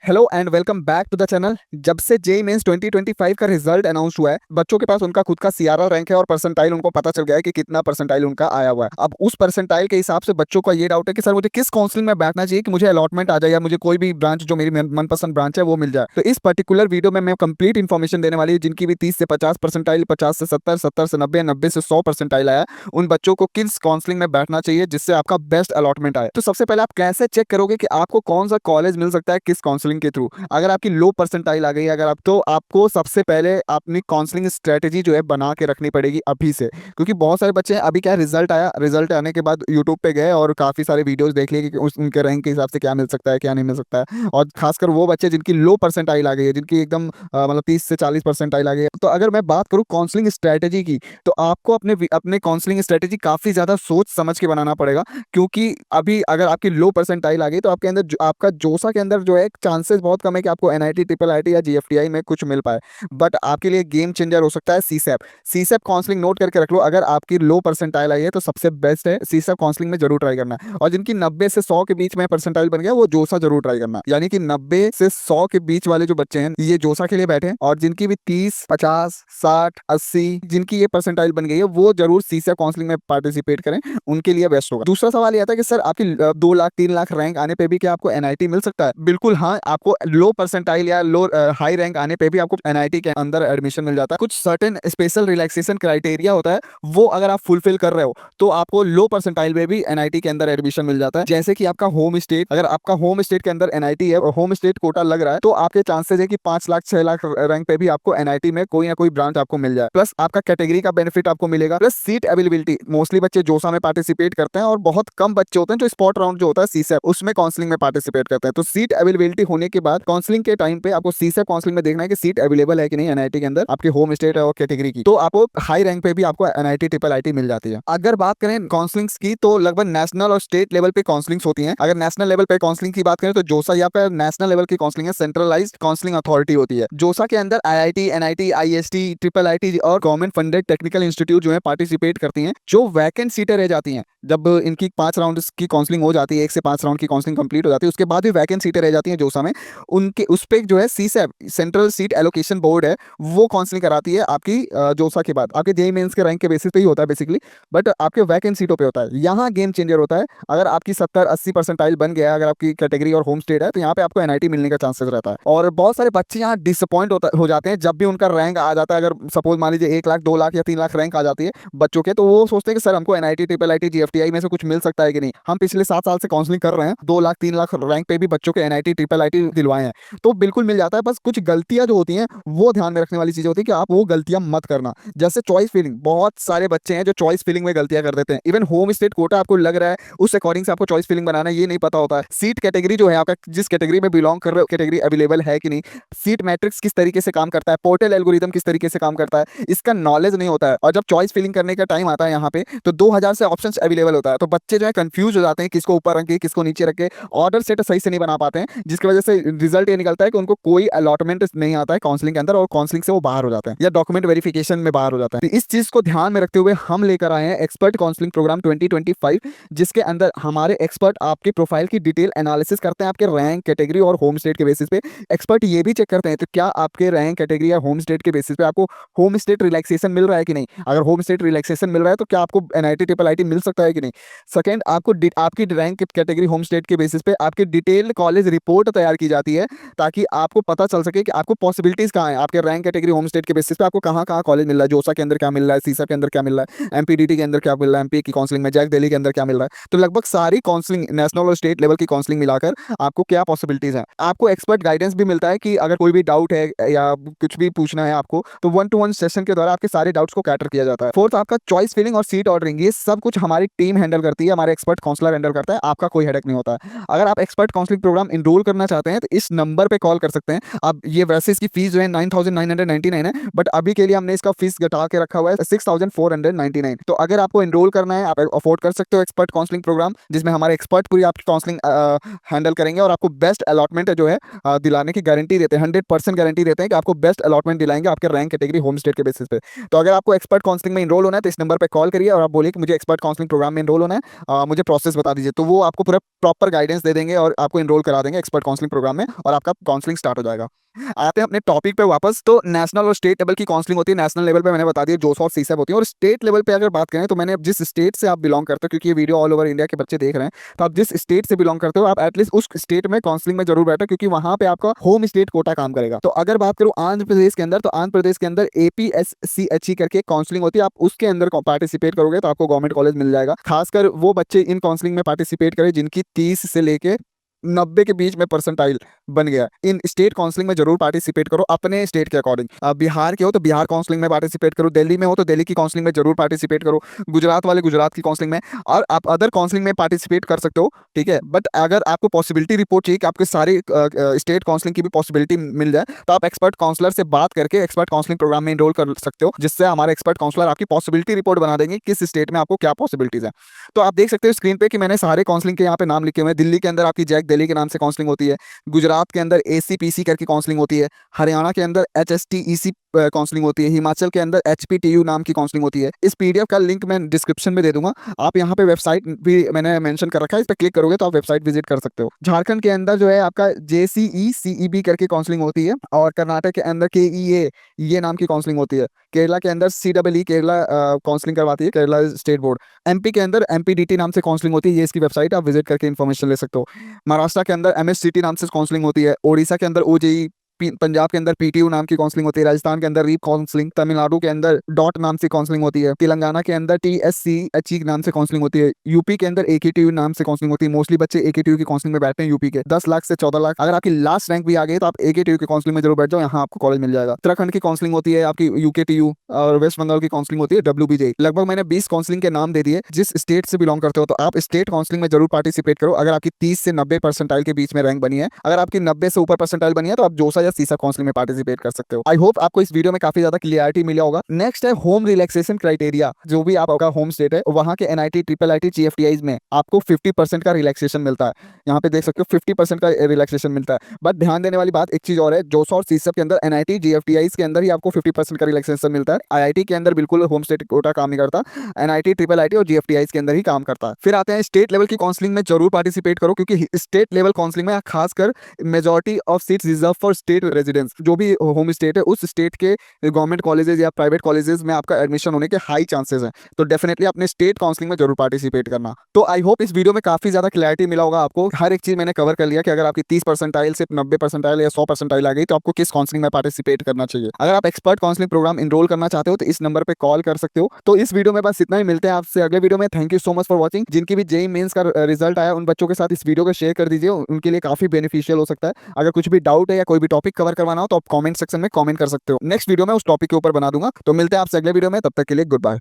Hello and welcome back to the channel. जब से JEE mains 2025 का रिजल्ट अनाउंस हुआ है, बच्चों के पास उनका खुद का सीआरआर रैंक है और परसेंटाइल उनको पता चल गया है कि कितना परसेंटाइल उनका आया हुआ है। अब उस परसेंटाइल के हिसाब से बच्चों का ये डाउट है कि सर मुझे किस काउंसलिंग में बैठना चाहिए कि मुझे अलॉटमेंट आ जाए या मुझे कोई भी ब्रांच जो मेरी मनपसंद ब्रांच है वो मिल जाए। तो इस पर्टिकुलर वीडियो में मैं कंप्लीट इन्फॉर्मेशन देने वाली हूँ जिनकी भी 30 से 50 परसेंटाइल, 50 से 70, 70 से 90, 90 से 100 परसेंटाइल आया, उन बच्चों को किस काउंसलिंग में बैठना चाहिए जिससे आपका बेस्ट अलॉटमेंट आए। तो सबसे पहले आप कैसे चेक करोगे कि आपको कौन सा कॉलेज मिल सकता है किस काउंसलिंग के थ्रू। अगर आपकी लो परसेंटाइल आ गई अगर आप, तो आपको सबसे पहले अपनी काउंसलिंग स्ट्रेटेजी जो है बना के रखनी पड़ेगी अभी से, क्योंकि बहुत सारे बच्चे हैं। अभी क्या रिजल्ट आया, रिजल्ट आने के बाद यूट्यूब पे गए और काफ़ी सारे वीडियोस देख लिए कि उनके रैंक के हिसाब से क्या मिल सकता है क्या नहीं मिल सकता है। और खासकर वो बच्चे जिनकी लो परसेंटाइल आ गई है, जिनकी एकदम मतलब 30 से 40 परसेंटाइल आ गई है। तो अगर मैं बात करूँ काउंसलिंग स्ट्रेटेजी की, तो आपको अपने अपने काउंसलिंग स्ट्रेटेजी काफ़ी ज़्यादा सोच समझ के बनाना पड़ेगा, क्योंकि अभी अगर आपकी लो परसेंटाइल आ गई तो आपके अंदर आपका जोसा के अंदर जो है चांसेस बहुत कम है कि आपको एनआईटी, ट्रिपल आईटी या जीएफटीआई में कुछ मिल पाए। बट आपके लिए गेम चेंजर हो सकता है सीसैप। सीसैप काउंसलिंग नोट करके रख लो। अगर आपकी लो परसेंटाइल आई है तो सबसे बेस्ट है सीसैप काउंसलिंग में जरूर ट्राई करना। और जिनकी 90 से 100 के बीच में परसेंटाइल बन गया वो जोसा जरूर ट्राई करना। यानी कि 90 से 100 के बीच वाले जो बच्चे हैं ये जोसा के लिए बैठे हैं, और जिनकी भी 30, 50, 60, 80 जिनकी ये परसेंटाइल बन गई है वो जरूर सीसैप काउंसलिंग में पार्टिसिपेट करें, उनके लिए बेस्ट होगा। दूसरा सवाल ये आता है कि सर आपकी 2 लाख 3 लाख रैंक आने पे भी क्या आपको एनआईटी मिल सकता है? बिल्कुल हाँ, आपको लो परसेंटाइल या लो हाई रैंक आने पे भी आपको एनआईटी के अंदर एडमिशन मिल जाता है। कुछ सर्टेन स्पेशल रिलैक्सेशन क्राइटेरिया होता है, वो अगर आप फुलफिल कर रहे हो तो आपको लो परसेंटाइल में भी एनआईटी के अंदर एडमिशन मिल जाता है। जैसे कि आपका होम स्टेट, अगर आपका होम स्टेट के अंदर एनआईटी है और होम स्टेट कोटा लग रहा है, तो आपके चांसेस है कि 5 लाख 6 लाख रैंक पे भी आपको एनआईटी में कोई ना कोई ब्रांच आपको मिल जाए। प्लस आपका कैटेगरी का बेनिफिट आपको मिलेगा, प्लस सीट अवेलेबिलिटी। मोस्टली बच्चे जोसा में पार्टिसिपेट करते हैं और बहुत कम बच्चे होते हैं जो स्पॉट राउंड जो होता है सीसैप उसमें काउंसलिंग में पार्टिसिपेट करते हैं। तो सीट अवेलेबिलिटी होने के बाद काउंसलिंग के टाइम पे आपको सीसैप काउंसलिंग में देखना है कि सीट अवेलेबल है कि नहीं एनआईटी के अंदर आपके होम स्टेट और कैटेगरी की। तो आपको हाई रैंक पे भी आपको एनआईटी, ट्रिपल आईटी मिल जाती है। अगर बात करें काउंसलिंग्स की तो लगभग नेशनल और स्टेट लेवल पे काउंसलिंग्स होती हैं। अगर नेशनल लेवल पे काउंसलिंग की बात करें तो जोसा यहाँ पे नेशनल लेवल की काउंसलिंग है, सेंट्रलाइज्ड काउंसलिंग अथॉरिटी होती है। जोसा के अंदर IIT, NIT, IST, triple IT और गवर्नमेंट फंडेड टेक्निकल इंस्टीट्यूट जो है पार्टिसिपेट करती हैं। जो वैकेंट सीटें रह जाती हैं, जब इनकी 5 राउंड की काउंसलिंग हो जाती है, 1 से 5 राउंड की काउंसलिंग कंप्लीट हो जाती है, उसके बाद भी वैकेंट सीटें रह जाती हैं जोसा में, उनके उस पे जो है सीसैप, सेंट्रल सीट एलोकेशन बोर्ड है, वो काउंसलिंग कराती है आपकी जोसा के बाद। आपके जेईई मेंस के रैंक के बेसिस पे ही होता है बेसिकली, बट आपके वैकेंट सीटों पे होता है। यहाँ गेम चेंजर होता है। अगर आपकी 70-80 परसेंटाइल बन गया, अगर आपकी कैटेगरी और होम स्टेट है, तो यहाँ पे आपको एनआईटी मिलने का चांसेस रहता है। और बहुत सारे बच्चे यहाँ डिसअपॉइंट हो जाते हैं जब भी उनका रैंक आ जाता है। अगर सपोज मान लीजिए 1 लाख 2 लाख या 3 लाख रैंक आ जाती है बच्चों के, तो वो सोचते हैं कि सर हमको एनआईटी, ट्रिपल आईटी, जीएफटीआई में से कुछ मिल सकता है कि नहीं। हम पिछले 7 साल से काउंसलिंग कर रहे हैं, 2 लाख 3 लाख रैंक पे भी बच्चों के एनआईटी, ट्रिपल आईटी दिलवाए हैं, तो बिल्कुल मिल जाता है। बस कुछ गलतियां जो होती हैं वो ध्यान में रखने वाली चीजें होती है कि आप वो गलतियां मत करना। जैसे चॉइस फिलिंग, बहुत सारे बच्चे हैं जो चॉइस फिलिंग में गलतियां कर देते हैं। इवन होम स्टेट कोटा आपको लग रहा है, उस अकॉर्डिंग से आपको चॉइस फिलिंग बनाना ये नहीं पता होता है। सीट कैटेगरी जो है आपका, जिस कैटेगरी में बिलोंग कर रहे हो, कैटेगरी अवेलेबल है कि नहीं, सीट मैट्रिक्स किस तरीके से काम करता है, पोर्टल एल्गोरिदम किस तरीके से काम करता है, इसका नॉलेज नहीं होता है। और जब चॉइस फिलिंग करने का टाइम आता है यहाँ पे, तो 2000 से ऑप्शंस अवेलेबल होता है, तो बच्चे जो है कंफ्यूज हो जाते हैं किसको ऊपर रखे किसको नीचे रखे, ऑर्डर सेट सही से नहीं बना पाते हैं, जिसकी वजह से रिजल्ट ये निकलता है कि उनको कोई अलॉटमेंट नहीं आता है काउंसलिंग के अंदर, और काउंसलिंग से वो बाहर हो जाते हैं या डॉक्यूमेंट वेरिफिकेशन में बाहर हो जाता है। तो इस चीज को ध्यान में रखते हुए हम लेकर आए हैं एक्सपर्ट काउंसलिंग प्रोग्राम 2025, जिसके अंदर हमारे एक्सपर्ट आपके प्रोफाइल की डिटेल एनालिसिस करते हैं, आपके रैंक, कैटेगरी और होम स्टेट के बेसिस पे। एक्सपर्ट ये भी चेक करते हैं तो क्या आपके रैंक, कैटेगरी या होम स्टेट के बेसिस पे आपको होम स्टेट रिलैक्सेशन मिल रहा है कि नहीं। अगर होम स्टेट रिलैक्सेशन मिल रहा है तो क्या आपको एनआईटी, ट्रिपल आईटी मिल सकता है कि नहीं। सेकंड, आपको आपकी रैंक, कैटेगरी, होम स्टेट के बेसिस पे आपकी डिटेल कॉलेज रिपोर्ट तैयार की जाती है, ताकि आपको पता चल सके कि आपको पॉसिबिलिटीज कहाँ है। आपके रैंक, कैटेगरी, होम स्टेट के बेसिस पे आपको कहाँ कहाँ कॉलेज मिल रहा है, जोसा के अंदर क्या मिल रहा है, सीसा के अंदर क्या मिल रहा है, एमपीडीटी के अंदर क्या मिल रहा है, एमपी की काउंसलिंग में, जैक दिल्ली के अंदर क्या मिल रहा है। तो लगभग सारी काउंसलिंग, नेशनल और स्टेट लेवल की काउंसलिंग मिलाकर आपको क्या पॉसिबिलिटीज है। आपको एक्सपर्ट गाइडेंस भी मिलता है कि अगर कोई भी डाउट है या कुछ भी पूछना है आपको, तो 1-to-1 सेशन के द्वारा आपके सारे डाउट्स को कैटर किया जाता है। फोर्थ, आपका चॉइस फिलिंग और सीट ऑर्डरिंग, ये सब कुछ हमारी टीम हैंडल करती है, हमारे एक्सपर्ट काउंसलर हैंडल करता है, आपका कोई हेडेक नहीं होता है। अगर आप एक्सपर्ट काउंसलिंग प्रोग्राम इनरोल करना चाहते हैं तो इस नंबर पे कॉल कर सकते हैं आप। ये वैसे इसकी फीस जो है 9,999 है, बट अभी के लिए हमने इसका फीस घटा के रखा हुआ है 6,499। तो अगर आपको इनरोल करना है, आप अफोर्ड कर सकते हो एक्सपर्ट काउंसलिंग प्रोग्राम, जिसमें हमारे एक्सपर्ट पूरी आपकी काउंसलिंग हैंडल करेंगे और आपको बेस्ट अलॉटमेंट जो है दिलाने की गारंटी देते हैं। 100% गारंटी देते हैं कि आपको बेस्ट अलॉटमेंट दिलाएंगे आपके रैंक, कैटेगरी, होम स्टेट के बेसिस पे। तो अगर आपको एक्सपर्ट काउंसलिंग में इनरोल होना है तो इस नंबर पे कॉल करिए और आप बोलिए कि मुझे एक्सपर्ट काउंसलिंग प्रोग्राम में इनरोल होना है, मुझे प्रोसेस बता दीजिए, तो वो आपको पूरा प्रॉपर गाइडेंस दे देंगे और आपको इनरोल करा देंगे एक्सपर्ट काउंसलिंग प्रोग्राम में और आपका काउंसलिंग स्टार्ट हो जाएगा। आते हैं अपने टॉपिक पे वापस। तो नेशनल और स्टेट लेवल की काउंसलिंग होती है। नेशनल लेवल पे मैंने बता दिया जोस और सीसैप होती है, और स्टेट लेवल पे अगर बात करें तो मैंने जिस स्टेट से आप बिलोंग करते हो, क्योंकि ये वीडियो ऑल ओवर इंडिया के बच्चे देख रहे हैं, तो आप जिस स्टेट से बिलोंग करते हो आप एटलीस्ट उस स्टेट में काउंसलिंग में जरूर बैठो, क्योंकि वहां पे आपका होम स्टेट कोटा काम करेगा। तो अगर बात करूं आंध्र प्रदेश के अंदर, तो आंध्र प्रदेश के अंदर APSCHE करके काउंसलिंग होती है। आप उसके अंदर पार्टिसिपेट करोगे तो आपको गवर्नमेंट कॉलेज मिल जाएगा। खासकर वो बच्चे इन काउंसलिंग में पार्टिसिपेट करें जिनकी 30 से लेके 90 के बीच में परसेंटाइल बन गया। इन स्टेट काउंसलिंग में जरूर पार्टिसिपेट करो अपने स्टेट के अकॉर्डिंग। आप बिहार के हो तो बिहार काउंसलिंग में पार्टिसिपेट करो, दिल्ली में हो तो दिल्ली की काउंसलिंग में जरूर पार्टिसिपेट करो, गुजरात वाले गुजरात की काउंसलिंग में, और आप अदर काउंसलिंग में पार्टिसिपेट कर सकते हो, ठीक है। बट अगर आपको पॉसिबिलिटी रिपोर्ट चाहिए कि आपके सारे स्टेट काउंसलिंग की भी पॉसिबिलिटी मिल जाए, तो आप एक्सपर्ट काउंसलर से बात करके एक्सपर्ट काउंसलिंग प्रोग्राम में इनरोल कर सकते हो, जिससे हमारे एक्सपर्ट काउंसलर आपकी पॉसिबिलिटी रिपोर्ट बना देंगे किस स्टेट में आपको क्या पॉसिबिलिटीज है। तो आप देख सकते हो स्क्रीन पे कि मैंने सारे काउंसलिंग के यहाँ पे नाम लिखे हुए हैं। दिल्ली के अंदर आपकी जैक दिल्ली के नाम से काउंसलिंग होती है, गुजरात के अंदर ACPC करके काउंसलिंग होती है, हरियाणा के अंदर HSTEC काउंसलिंग होती है, हिमाचल के अंदर HPTU नाम की काउंसलिंग होती है। इस PDF का लिंक मैं डिस्क्रिप्शन में दे दूंगा। आप यहाँ पे वेबसाइट भी मैंने मेंशन कर रखा है, इस पर क्लिक करोगे तो आप वेबसाइट विजिट कर सकते हो। झारखंड के अंदर जो है आपका JCE-CEB करके काउंसलिंग होती है, और कर्नाटक के अंदर KEA ये नाम की काउंसलिंग होती है। केरला के अंदर CEE केरला काउंसलिंग करवाती है, केरला स्टेट बोर्ड। MP के अंदर MPDT नाम से काउंसलिंग होती है, ये इसकी वेबसाइट, आप विजिट करके इन्फॉर्मेशन ले सकते हो। महाराष्ट्र के अंदर MSCT नाम से काउंसलिंग होती है, ओडिशा के अंदर OJE, पंजाब के अंदर PTU नाम की काउंसलिंग होती है, राजस्थान के अंदर रीप काउंसलिंग, तमिलनाडु के अंदर डॉट नाम से काउंसलिंग होती है, तेलंगाना के अंदर TSCHE नाम से काउंसलिंग होती है, यूपी के अंदर AKTU नाम से काउंसलिंग होती है। मोस्टली बच्चे AKTU की काउंसलिंग में बैठते हैं यूपी के। 10 लाख से 14 लाख, अगर आपकी लास्ट रैंक भी आ गई तो आप AKTU की काउंसलिंग में जरूर बैठ जाओ, यहाँ आपको कॉलेज मिल जाएगा। उत्तराखंड की काउंसलिंग होती है आपकी UKTU, और वेस्ट बंगाल की काउंसलिंग होती है WBJ। लगभग मैंने 20 काउंसलिंग के नाम दे दिए। जिस स्टेट से बिलोंग करते हो तो आप स्टेट काउंसलिंग में जरूर पार्टिसिपेट करो, अगर आपकी 30 से 90 परसेंटाइल के बीच में रैंक बनी है। अगर आपकी 90 से ऊपर परसेंटाइल बनी है तो आप जोसा या सीसा काउंसलिंग में पार्टिसिपेट कर सकते हो। आई होप आपको इस वीडियो में काफी ज्यादा क्लियरिटी मिला होगा। नेक्स्ट है होम रिलैक्सेशन क्राइटेरिया। जो भी आपका होम स्टेट है वहां के NIT, IIIT, GFTIs में आपको 50% का रिलैक्सेशन मिलता है। यहाँ पे देख सकते हो 50% का रिलैक्सेशन मिलता है। बट ध्यान देने वाली बात एक चीज और है, जोसा और सीसैप के अंदर NIT, GFTIs के अंदर ही आपको 50% का रिलैक्सेशन मिलता है। IIT के अंदर बिल्कुल होम स्टेट कोटा काम नहीं करता, NIT, IIIT और GFTIs के अंदर ही काम करता है। फिर आते हैं स्टेट लेवल की काउंसलिंग में जरूर पार्टिसिपेट करो, क्योंकि स्टेट लेवल काउंसलिंग में खासकर majority of seats reserve for state residents. जो भी होम स्टेट है उस स्टेट के गवर्नमेंट कॉलेजेस या प्राइवेट कॉलेजेस में आपका एडमिशन होने के हाई चांसेस हैं। तो डेफिनेटली अपने स्टेट काउंसलिंग में जरूर पार्टिसिपेट करना। तो आई होप इस वीडियो में काफी ज्यादा क्लैरिटी मिला होगा आपको। हर एक चीज मैंने कवर कर लिया कि अगर आपकी 30 परसेंटाइल से 90 परसेंटाइल या 100 परसेंटाइल आ गई तो आपको किस काउंसलिंग में पार्टिसिपेट करना चाहिए। अगर आप एक्सपर्ट काउंसलिंग प्रोग्राम इनरोल करना चाहते हो तो इस नंबर पर कॉल कर सकते हो। तो इस वीडियो में बस इतना ही, मिलते हैं आपसे अगले वीडियो में। Thank you so much for watching. जिनकी भी JEE मेंस का रिजल्ट आया उन बच्चों के साथ इस वीडियो को शेयर कर दीजिए, उनके लिए काफी बेनिफिशियल हो सकता है। अगर कुछ भी डाउट है या कोई भी टॉपिक कवर करवाना हो तो आप कमेंट सेक्शन में कमेंट कर सकते हो। नेक्स्ट वीडियो में उस टॉपिक के ऊपर बना दूंगा। तो मिलते हैं आपसे अगले वीडियो में, तब तक के लिए गुड बाय।